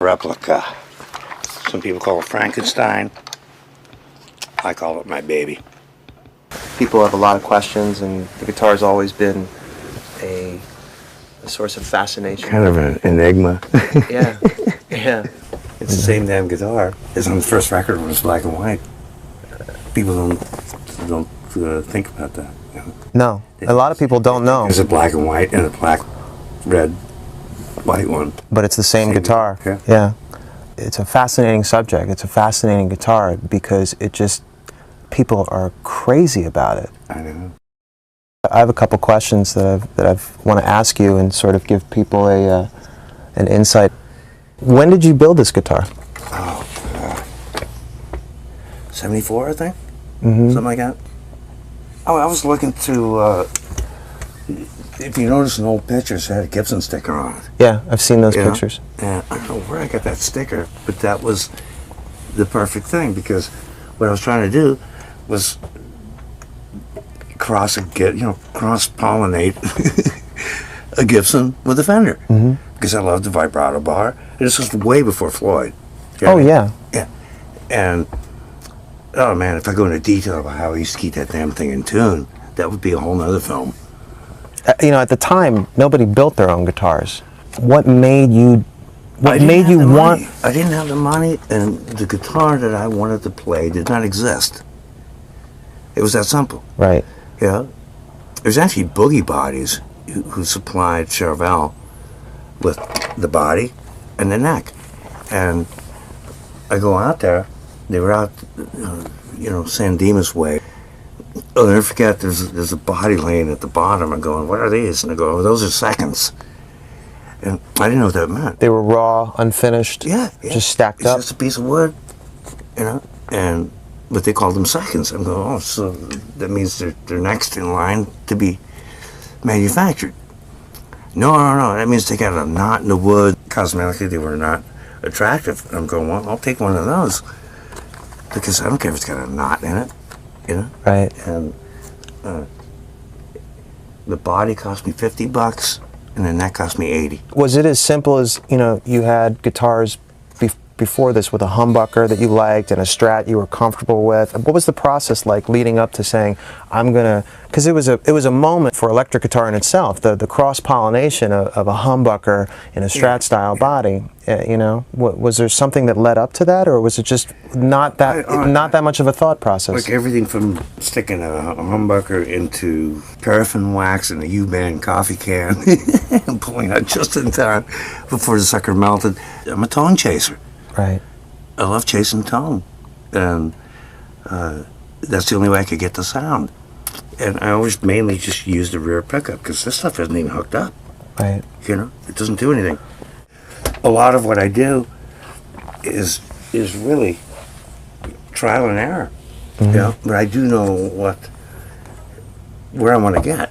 Replica. Some people call it Frankenstein. I call it my baby. People have a lot of questions, and the guitar's always been a source of fascination. Kind of an enigma. Yeah, yeah. It's the same damn guitar as on the first record when it was black and white. People don't think about that. You know? No, a lot of people don't know. There's a black and white and a black, red, white one. But it's the same guitar. Yeah. It's a fascinating subject. It's a fascinating guitar because it just, people are crazy about it. I know. I have a couple questions that I want to ask you and sort of give people an insight. When did you build this guitar? Oh, 74, I think? Mm-hmm. Something like that. Oh, I was looking to, if you notice in old pictures, it had a Gibson sticker on it. Yeah, I've seen those pictures. And I don't know where I got that sticker, but that was the perfect thing because what I was trying to do was cross-pollinate a Gibson with a Fender. Mm-hmm. Because I loved the vibrato bar. And this was way before Floyd. Oh, yeah. Yeah. And, oh man, if I go into detail about how I used to keep that damn thing in tune, that would be a whole nother film. You know, at the time, nobody built their own guitars. What made you want? I didn't have the money, and the guitar that I wanted to play did not exist. It was that simple. Right. Yeah. There's actually Boogie Bodies who supplied Charvel with the body and the neck. And I go out there, they were out, San Dimas way. I'll never forget, there's a body laying at the bottom. I'm going, what are these? And I go, oh, those are seconds. And I didn't know what that meant. They were raw, unfinished, just stacked up? It's just a piece of wood, but they called them seconds. I'm going, oh, so that means they're next in line to be manufactured. No, that means they got a knot in the wood. Cosmetically, they were not attractive. I'm going, well, I'll take one of those because I don't care if it's got a knot in it, Right. And the body cost me $50, and the neck cost me $80. Was it as simple as, you had guitars before this with a humbucker that you liked and a Strat you were comfortable with? What was the process like leading up to saying, I'm gonna, because it was a moment for electric guitar in itself, the cross-pollination of a humbucker in a Strat style body, was there something that led up to that, or was it just not that much of a thought process? Like everything from sticking a humbucker into paraffin wax in a U-band coffee can and pulling out just in time before the sucker melted. I'm a tone chaser. Right. I love chasing tone, and that's the only way I could get the sound. And I always mainly just use the rear pickup because this stuff isn't even hooked up. Right. It doesn't do anything. A lot of what I do is really trial and error. Mm-hmm. But I do know where I want to get.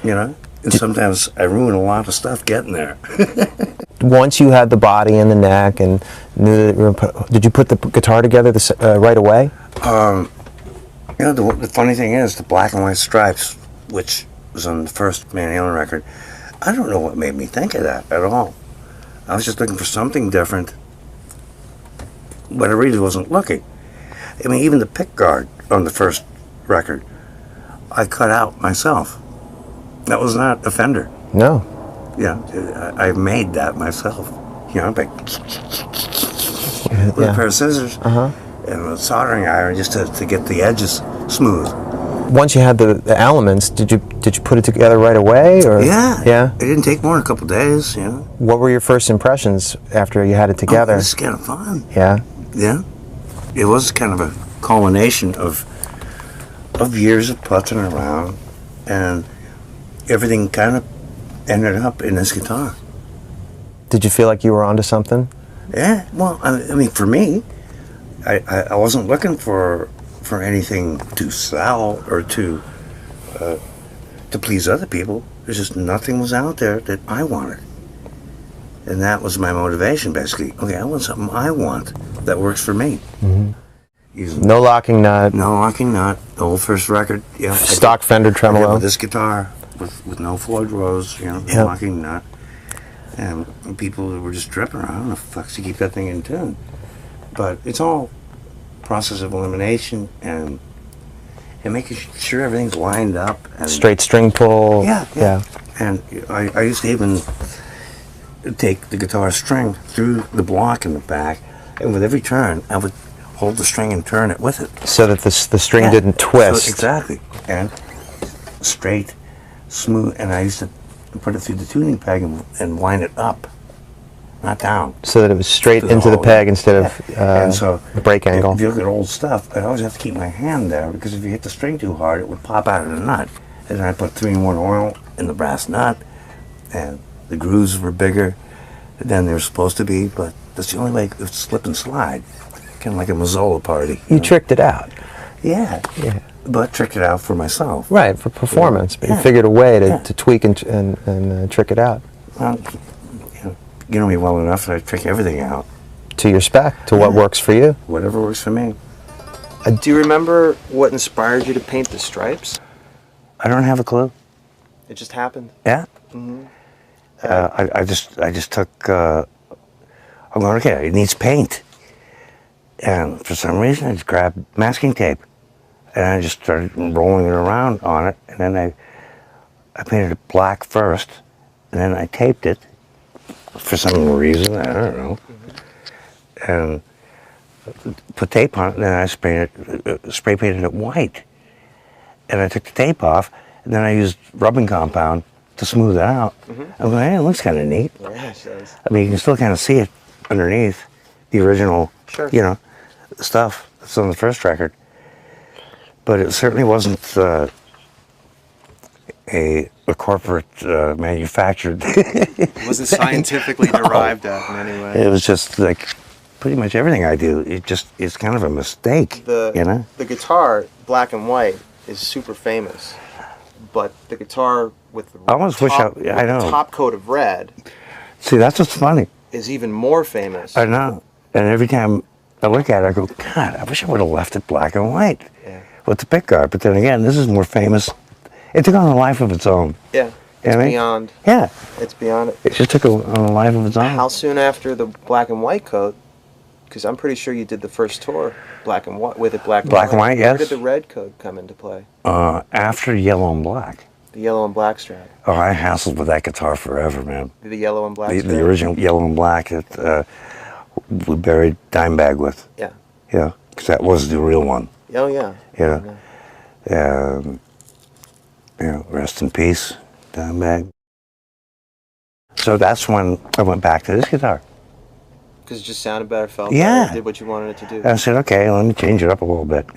And sometimes I ruin a lot of stuff getting there. Once you had the body and the neck and knew that did you put the guitar together right away? The funny thing is, the black and white stripes, which was on the first Van Halen record, I don't know what made me think of that at all. I was just looking for something different, but I really wasn't looking. I mean, even the pick guard on the first record, I cut out myself. That was not a Fender. No. Yeah, I made that myself. With a pair of scissors and a soldering iron just to get the edges smooth. Once you had the elements, did you put it together right away, or? Yeah. It didn't take more than a couple days. What were your first impressions after you had it together? It was kind of fun. Yeah. Yeah. It was kind of a culmination of years of putzing around, and everything kind of ended up in this guitar. Did you feel like you were onto something? Yeah, well, I mean, for me, I wasn't looking for anything to sell or to please other people. There's just nothing was out there that I wanted. And that was my motivation, basically. Okay, I want something I want that works for me. Mm-hmm. No locking nut. No locking nut. The whole first record, Stock Fender tremolo. With this guitar, with no Floyd Rose, no locking nut. And people were just dripping around. How the fuck to keep that thing in tune? But it's all process of elimination and making sure everything's lined up. And Straight string pull. Yeah. And I used to even take the guitar string through the block in the back, and with every turn, I would hold the string and turn it with it. So that the string didn't twist. So, exactly. And straight, smooth, and I used to put it through the tuning peg and line it up, not down. So that it was straight into the peg instead of and so break angle. If you look at old stuff, I always have to keep my hand there, because if you hit the string too hard, it would pop out of the nut. And then I put 3-in-1 oil in the brass nut, and the grooves were bigger than they were supposed to be, but that's the only way it would slip and slide, kind of like a Mazzola party. You tricked it out. Yeah. But tricked it out for myself. Right, for performance, but you figured a way to tweak and trick it out. Well, you know me well enough that I trick everything out. To your spec, to what works for you. Whatever works for me. Do you remember what inspired you to paint the stripes? I don't have a clue. It just happened? Yeah? I just took, I'm going, okay, it needs paint. And for some reason, I just grabbed masking tape. And I just started rolling it around on it. And then I painted it black first. And then I taped it for some reason, I don't know. And put tape on it, and then I spray painted it white. And I took the tape off, and then I used rubbing compound to smooth it out. I'm going, hey, it looks kind of neat. Yeah, it does. I mean, you can still kind of see it underneath the original, stuff that's on the first record. But it certainly wasn't a corporate manufactured. It wasn't scientifically derived at in any way. It was just like pretty much everything I do. It's kind of a mistake. The guitar, black and white, is super famous, but the guitar with the top coat of red. See, that's what's funny. Is even more famous. I know, and every time I look at it, I go, God, I wish I would have left it black and white with the pickguard. But then again, this is more famous. It took on a life of its own. Yeah, it's beyond. Yeah, it's beyond it. It just took on a life of its own. How soon after the black and white coat? Because I'm pretty sure you did the first tour black and white with it black and white. Yes. Where did the red coat come into play? After Yellow and Black. The Yellow and Black Strat. Oh, I hassled with that guitar forever, man. The Yellow and Black Strat. The original Yellow and Black that we buried Dimebag with. Yeah. Yeah, because that was the real one. Oh yeah. Rest in peace, Dimebag. So that's when I went back to this guitar. Because it just sounded better, felt better, better, did what you wanted it to do. And I said, okay, let me change it up a little bit,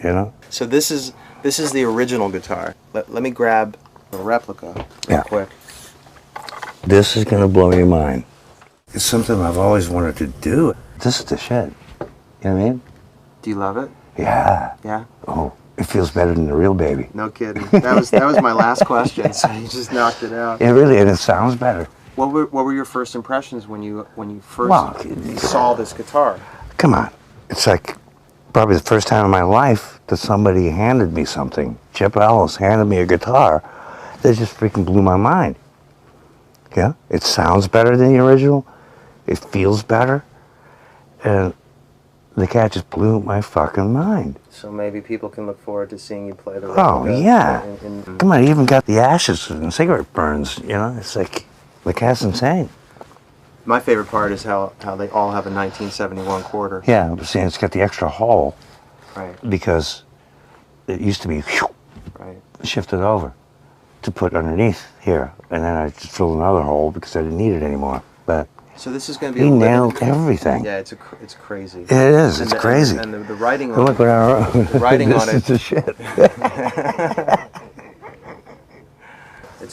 So this is the original guitar. Let me grab the replica real quick. This is going to blow your mind. It's something I've always wanted to do. This is the shit. You know what I mean? Do you love it? Yeah. Yeah? Oh, it feels better than the real baby. No kidding. That was my last question, so you just knocked it out. Yeah, really, and it sounds better. What were your first impressions when you first saw this guitar? Come on. It's like probably the first time in my life that somebody handed me something. Chip Ellis handed me a guitar that just freaking blew my mind. Yeah? It sounds better than the original. It feels better. And the cat just blew my fucking mind. So maybe people can look forward to seeing you play the replica. Oh, yeah. Come on, you even got the ashes and cigarette burns, It's like, the cat's insane. My favorite part is how they all have a 1971 quarter. Yeah, but see, it's got the extra hole. Right. Because it used to be shifted over to put underneath here. And then I just filled another hole because I didn't need it anymore. But so this is going to be he nailed everything. Yeah, it's crazy. It is. It's crazy. And the writing on look what I wrote. The writing on it. This is the shit.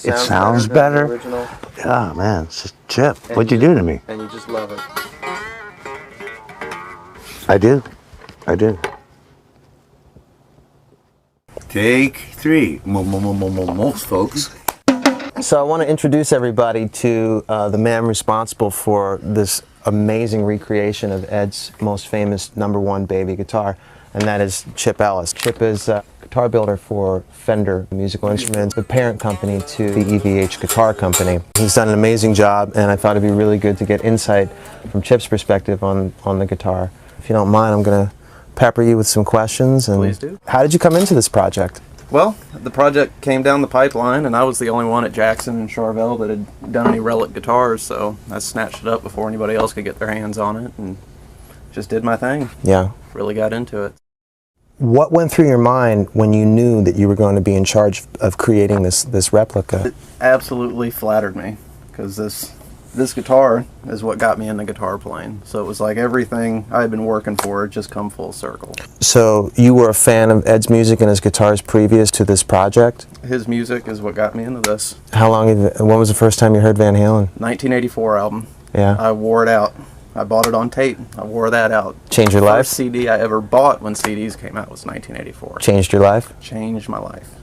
It sounds better. Than the original. Oh man, it's just Chip. What'd you do to me? And you just love it. I do. Take 3. Most folks. So I want to introduce everybody to the man responsible for this amazing recreation of Ed's most famous #1 baby guitar, and that is Chip Ellis. Chip is guitar builder for Fender Musical Instruments, the parent company to the EVH Guitar Company. He's done an amazing job, and I thought it'd be really good to get insight from Chip's perspective on the guitar. If you don't mind, I'm going to pepper you with some questions. And Please do. How did you come into this project? Well, the project came down the pipeline, and I was the only one at Jackson and Charvel that had done any Relic guitars, so I snatched it up before anybody else could get their hands on it, and just did my thing. Yeah. Really got into it. What went through your mind when you knew that you were going to be in charge of creating this replica? It absolutely flattered me, because this guitar is what got me into guitar playing. So it was like everything I had been working for had just come full circle. So you were a fan of Ed's music and his guitars previous to this project? His music is what got me into this. How long? When was the first time you heard Van Halen? 1984 album. Yeah. I wore it out. I bought it on tape. I wore that out. Changed your life? First CD I ever bought when CDs came out was 1984. Changed your life? Changed my life.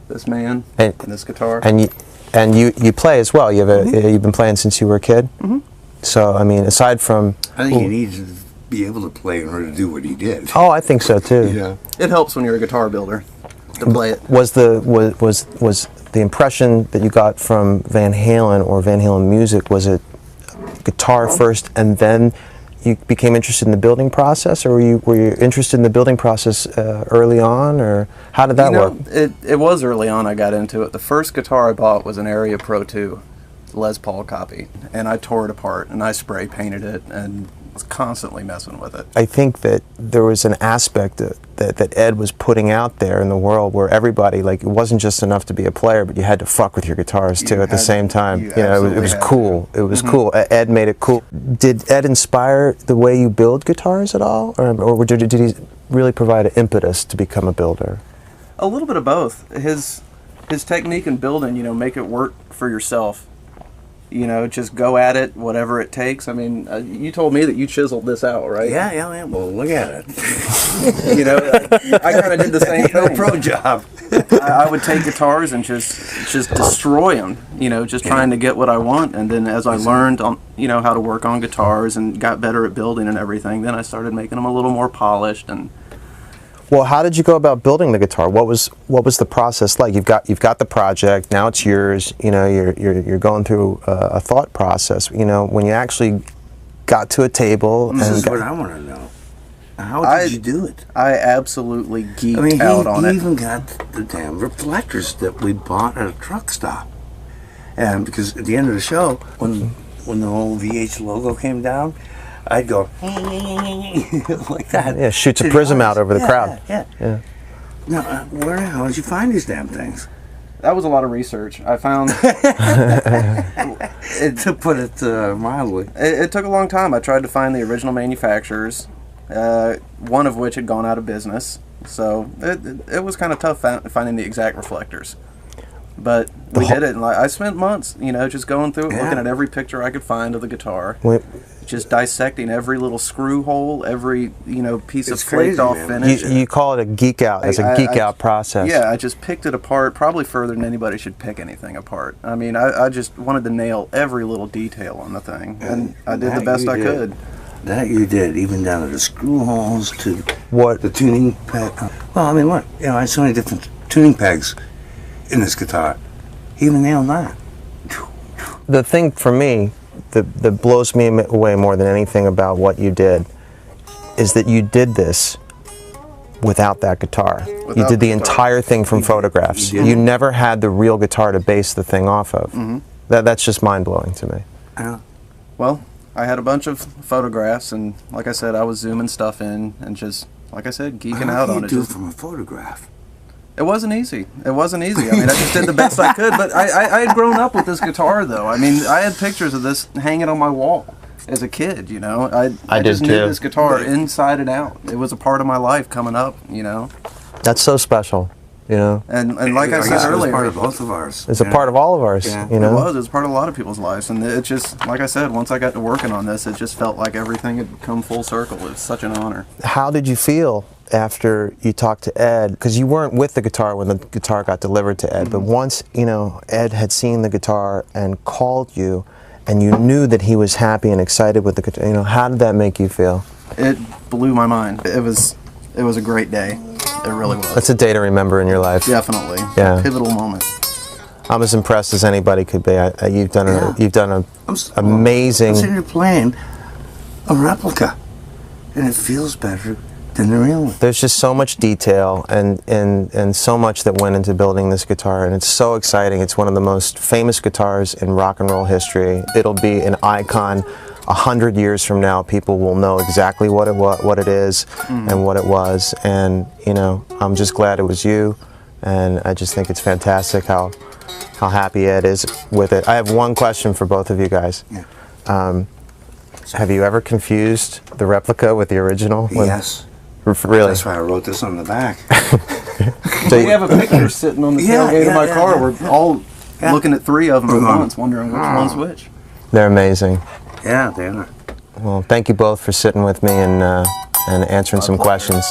This man and this guitar. And you play as well. You've been playing since you were a kid. Mm-hmm. So I mean, aside from I think you need to be able to play in order to do what he did. oh, I think so too. Yeah. It helps when you're a guitar builder to play it. Was the impression that you got from Van Halen or Van Halen music, was it guitar first and then you became interested in the building process, or were you interested in the building process early on, or how did that work? It was early on I got into it. The first guitar I bought was an Area Pro 2 Les Paul copy, and I tore it apart and I spray painted it and was constantly messing with it. I think that there was an aspect that Ed was putting out there in the world where everybody, like, it wasn't just enough to be a player, but you had to fuck with your guitars too at the same time. You know, it was cool. It was cool. Ed made it cool. Did Ed inspire the way you build guitars at all, or did he really provide an impetus to become a builder? A little bit of both. His technique in building, you know, make it work for yourself. You know, just go at it, whatever it takes. I mean, you told me that you chiseled this out, right? Yeah. Well, look at it. You know, I kind of did the same thing. No pro job. I would take guitars and just destroy them. You know, just trying to get what I want. And then as I learned, you know, how to work on guitars and got better at building and everything, then I started making them a little more polished. And well, how did you go about building the guitar? What was the process like? You've got the project, now it's yours. You know, you're going through a thought process. You know, when you actually got to a table. This is what I want to know. How did you do it? I absolutely geeked out on it. He even got the damn reflectors that we bought at a truck stop. And because at the end of the show, when the whole VH logo came down, I'd go like that. Yeah, shoots a prism out over the crowd. Yeah. Now, where the hell did you find these damn things? That was a lot of research. I found to put it mildly. It took a long time. I tried to find the original manufacturers, one of which had gone out of business. So it was kind of tough finding the exact reflectors. But we did it, and I spent months, you know, just going through it, looking at every picture I could find of the guitar, just dissecting every little screw hole, every, you know, piece of flaked off finish. You call it a geek out. It's a geek out process. Yeah, I just picked it apart, probably further than anybody should pick anything apart. I mean, I just wanted to nail every little detail on the thing, and I did the best I could. That you did, even down to the screw holes, to the tuning peg. Well, I mean, what? You know, I had so many different tuning pegs in this guitar. He even nailed that. The thing for me that blows me away more than anything about what you did is that you did this without that guitar. You did the entire thing from photographs. You never had the real guitar to base the thing off of. That's just mind-blowing to me. Well, I had a bunch of photographs, and like I said, I was zooming stuff in and just, like I said, geeking out on it. How do you do from a photograph? It wasn't easy. It wasn't easy. I mean, I just did the best I could, but I had grown up with this guitar, though. I mean, I had pictures of this hanging on my wall as a kid, you know. I just knew this guitar inside and out. It was a part of my life coming up, you know. That's so special, you know. And like I said earlier, it's part of both of ours. It's a part of all of ours, you know. It was part of a lot of people's lives, and it just, like I said, once I got to working on this, it just felt like everything had come full circle. It was such an honor. How did you feel after you talked to Ed? Because you weren't with the guitar when the guitar got delivered to Ed, but once, you know, Ed had seen the guitar and called you, and you knew that he was happy and excited with the guitar, you know, how did that make you feel? It blew my mind. It was a great day. It really was. That's a day to remember in your life. Definitely. Yeah. Pivotal moment. I'm as impressed as anybody could be. You've done Yeah. an I'm amazing. sitting here playing a replica, and it feels better than the real one. There's just so much detail and so much that went into building this guitar, and it's so exciting. It's one of the most famous guitars in rock and roll history. It'll be an icon. 100 years from now, people will know exactly what it is, and what it was. And you know, I'm just glad it was you, and I just think it's fantastic how happy Ed is with it. I have one question for both of you guys. Yeah. Have you ever confused the replica with the original? Yes. Really? That's why I wrote this on the back. We have a picture sitting on the tailgate of my car. We're all looking at 3 of them at once, wondering which one's which. They're amazing. Yeah, they are. Well, thank you both for sitting with me and answering some questions.